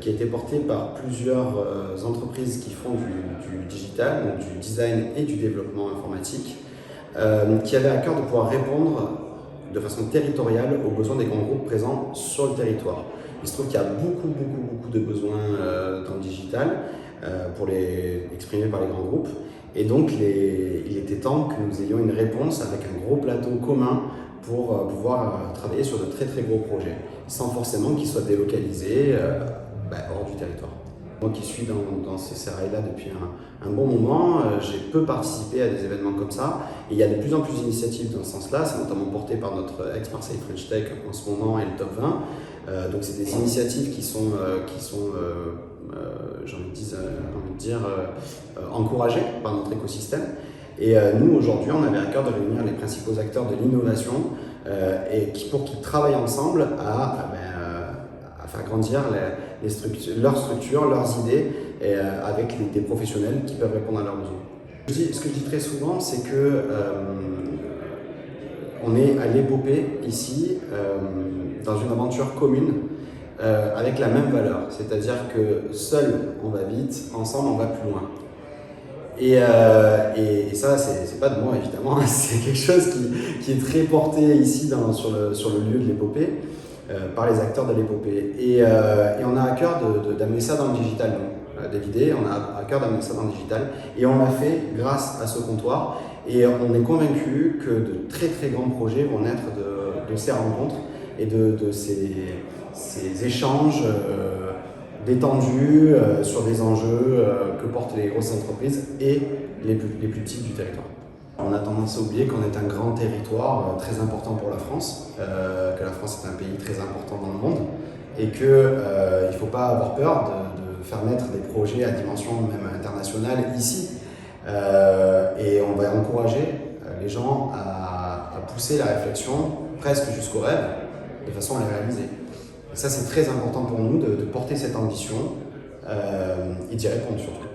qui a été porté par plusieurs entreprises qui font du digital, donc du design et du développement informatique, qui avait à cœur de pouvoir répondre de façon territoriale aux besoins des grands groupes présents sur le territoire. Il se trouve qu'il y a beaucoup de besoins dans le digital exprimés par les grands groupes. Et donc, il était temps que nous ayons une réponse avec un gros plateau commun pour pouvoir travailler sur de très gros projets, sans forcément qu'ils soient délocalisés hors du territoire. Moi qui suis dans ce sérail-là depuis un bon moment, j'ai peu participé à des événements comme ça. Et il y a de plus en plus d'initiatives dans ce sens-là. C'est notamment porté par notre ex-Marseille French Tech en ce moment et le Top 20. Donc c'est des initiatives qui sont j'ai envie de dire, encouragées par notre écosystème. Et nous, aujourd'hui, on avait à cœur de réunir les principaux acteurs de l'innovation pour qu'ils travaillent ensemble à faire grandir leurs structures, leurs idées, avec des professionnels qui peuvent répondre à leurs besoins. Ce que je dis très souvent, c'est que on est à l'épopée ici, dans une aventure commune, avec la même valeur. C'est-à-dire que seul, on va vite, ensemble, on va plus loin. Et ça, c'est pas de moi évidemment, c'est quelque chose qui est très porté ici sur le lieu de l'épopée, par les acteurs de l'épopée. Et on a à cœur d'amener ça dans le digital. D'idées, on a à cœur d'amener ça dans le digital. Et on l'a fait grâce à ce comptoir. Et on est convaincu que de très grands projets vont naître de ces rencontres et de ces échanges détendus sur des enjeux que portent les grosses entreprises et les plus petites du territoire. On a tendance à oublier qu'on est un grand territoire très important pour la France, que la France est un pays très important dans le monde et qu'il ne faut pas avoir peur de faire naître des projets à dimension même internationale ici. Et on va encourager les gens à pousser la réflexion presque jusqu'au rêve de façon à les réaliser. Et ça, c'est très important pour nous de porter cette ambition et d'y répondre surtout.